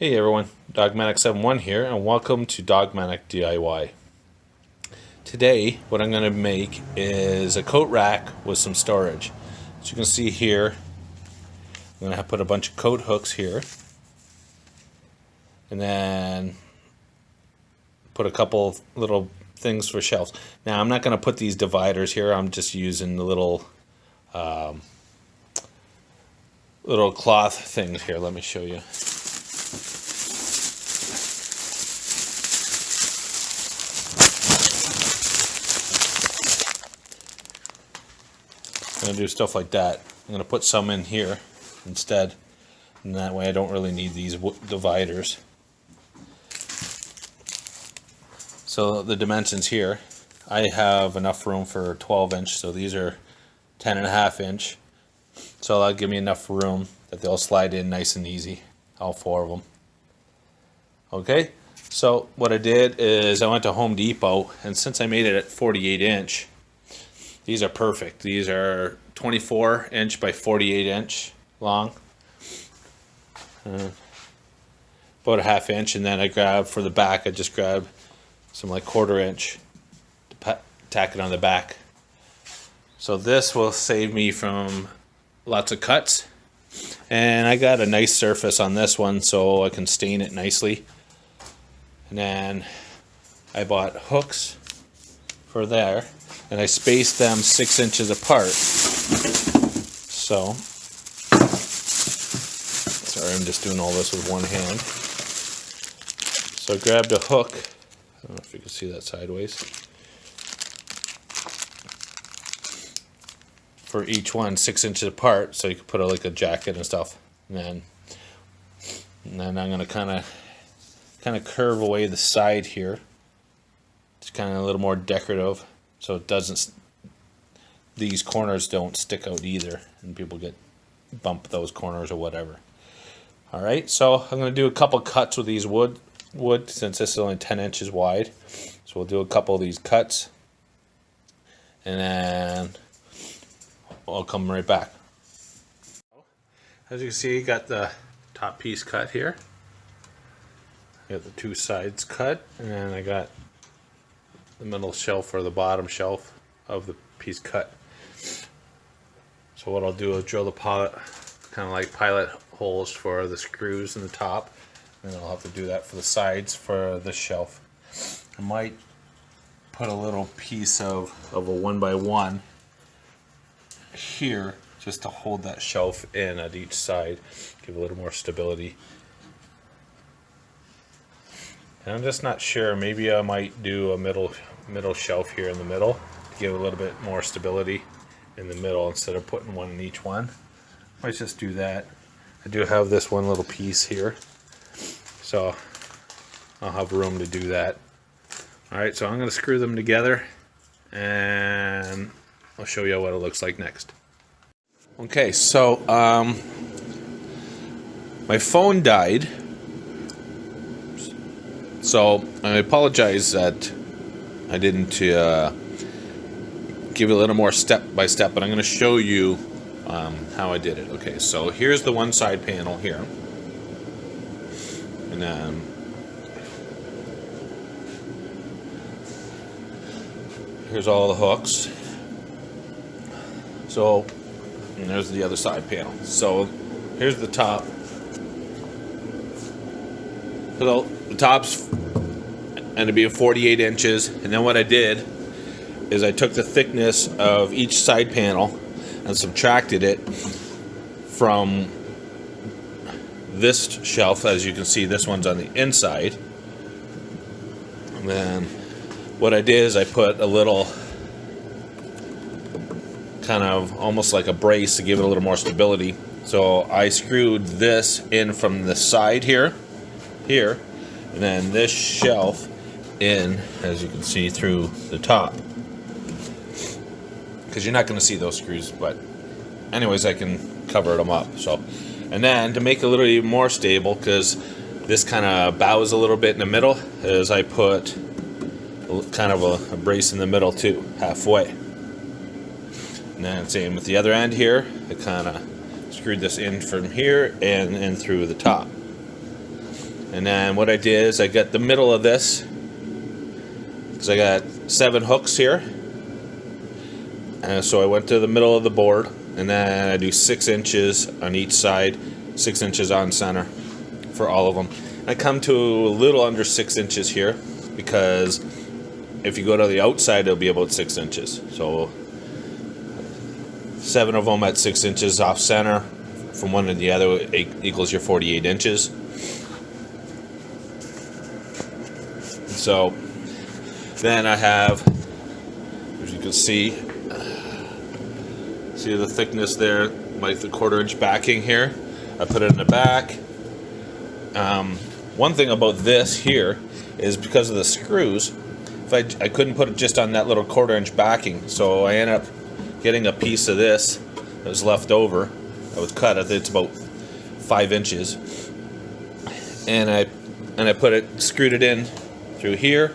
Hey everyone, Dogmatic71 here, and welcome to Dogmatic DIY. Today, what I'm going to make is a coat rack with some storage. As you can see here, I'm going to put a bunch of coat hooks here, and then put a couple little things for shelves. Now, I'm not going to put these dividers here. I'm just using the little cloth things here. Let me show you. I'm going to do stuff like that. I'm going to put some in here instead, and that way I don't really need these dividers. So the dimensions here, I have enough room for 12-inch, so these are 10.5-inch. So that'll give me enough room that they'll slide in nice and easy, all four of them. Okay, so what I did is I went to Home Depot, and since I made it at 48-inch, these are perfect. These are 24-inch by 48-inch long. About a half-inch, and then I grabbed for the back, I just grabbed some like 1/4-inch to tack it on the back. So this will save me from lots of cuts. And I got a nice surface on this one so I can stain it nicely. And then I bought hooks for there, and I spaced them 6 inches apart. So, sorry, I'm just doing all this with one hand. So I grabbed a hook. I don't know if you can see that sideways. For each one, 6 inches apart, so you can put like a jacket and stuff. And then I'm gonna kind of curve away the side here. It's kind of a little more decorative, so it doesn't. These corners don't stick out either, and people bump those corners or whatever. All right, so I'm gonna do a couple cuts with these wood since this is only 10 inches wide. So we'll do a couple of these cuts, and then I'll come right back. As you can see, you got the top piece cut here. I got the two sides cut, and then I got the middle shelf or the bottom shelf of the piece cut. So what I'll do is drill the pilot, kind of like pilot holes for the screws in the top, and I'll have to do that for the sides for this shelf. I might put a little piece of a 1x1 here just to hold that shelf in at each side, give a little more stability. And I'm just not sure, maybe I might do a middle shelf here in the middle to give a little bit more stability in the middle instead of putting one in each one. Might just do that. I do have this one little piece here, so I'll have room to do that. Alright, so I'm going to screw them together and I'll show you what it looks like next. Okay, so my phone died, so I apologize that I didn't give it a little more step by step, but I'm going to show you how I did it. Okay, so here's the one side panel here, and then here's all the hooks. So, and there's the other side panel. So here's the top. So the top's ended up being 48 inches, and then what I did is I took the thickness of each side panel and subtracted it from this shelf. As you can see, this one's on the inside. And then what I did is I put a little kind of almost like a brace to give it a little more stability. So I screwed this in from the side here, and then this shelf in, as you can see, through the top. Because you're not going to see those screws, but anyways, I can cover them up. So, and then to make it a little even more stable, because this kind of bows a little bit in the middle, is I put kind of a brace in the middle too, halfway. And then same with the other end here, I kind of screwed this in from here and through the top. And then what I did is I got the middle of this, because I got 7 hooks here. And so I went to the middle of the board, and then I do 6 inches on each side, 6 inches on center for all of them. I come to a little under 6 inches here, because if you go to the outside, it'll be about 6 inches. So 7 of them at 6 inches off center from one to the other equals your 48 inches. So then I have, as you can see the thickness there, like the 1/4 inch backing here. I put it in the back. One thing about this here is because of the screws, if I couldn't put it just on that little 1/4 inch backing, so I ended up getting a piece of this that was left over. I was cut. It's about 5 inches, and I put it, screwed it in through here,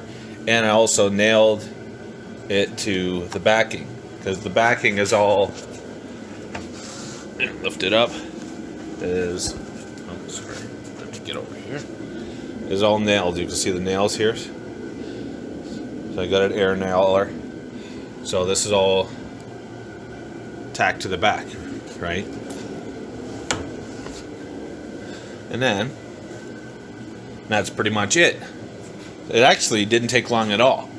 and I also nailed it to the backing, because the backing is all, lift it up, is, oh sorry, let me get over here, is all nailed. You can see the nails here. So I got an air nailer. So this is all tacked to the back, right? And then that's pretty much it. It actually didn't take long at all.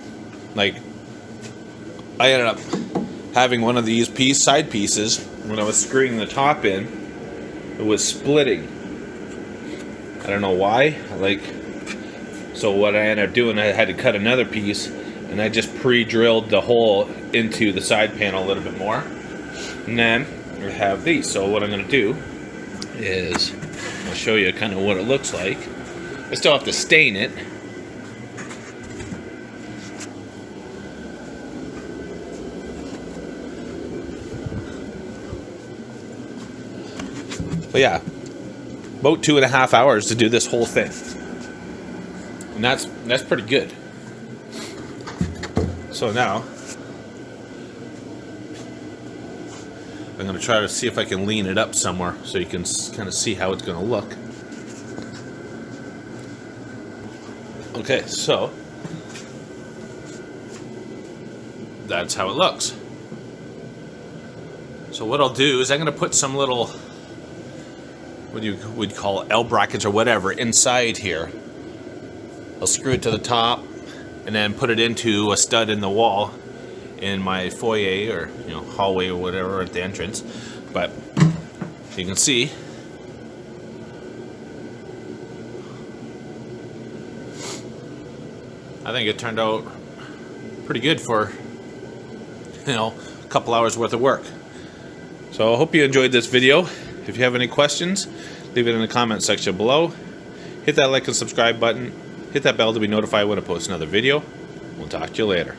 Like, I ended up having one of these side pieces, when I was screwing the top in, it was splitting. I don't know why. So what I ended up doing, I had to cut another piece, and I just pre-drilled the hole into the side panel a little bit more. And then I have these. So what I'm going to do is, I'll show you kind of what it looks like. I still have to stain it. But yeah, about 2.5 hours to do this whole thing, and that's pretty good. So now I'm going to try to see if I can lean it up somewhere so you can kind of see how it's going to look. Okay, so that's how it looks. So what I'll do is I'm going to put some little, what you would call L brackets or whatever, inside here. I'll screw it to the top and then put it into a stud in the wall in my foyer, or hallway or whatever at the entrance. But you can see I think it turned out pretty good for a couple hours worth of work. So I hope you enjoyed this video. If you have any questions, leave it in the comment section below. Hit that like and subscribe button. Hit that bell to be notified when I post another video. We'll talk to you later.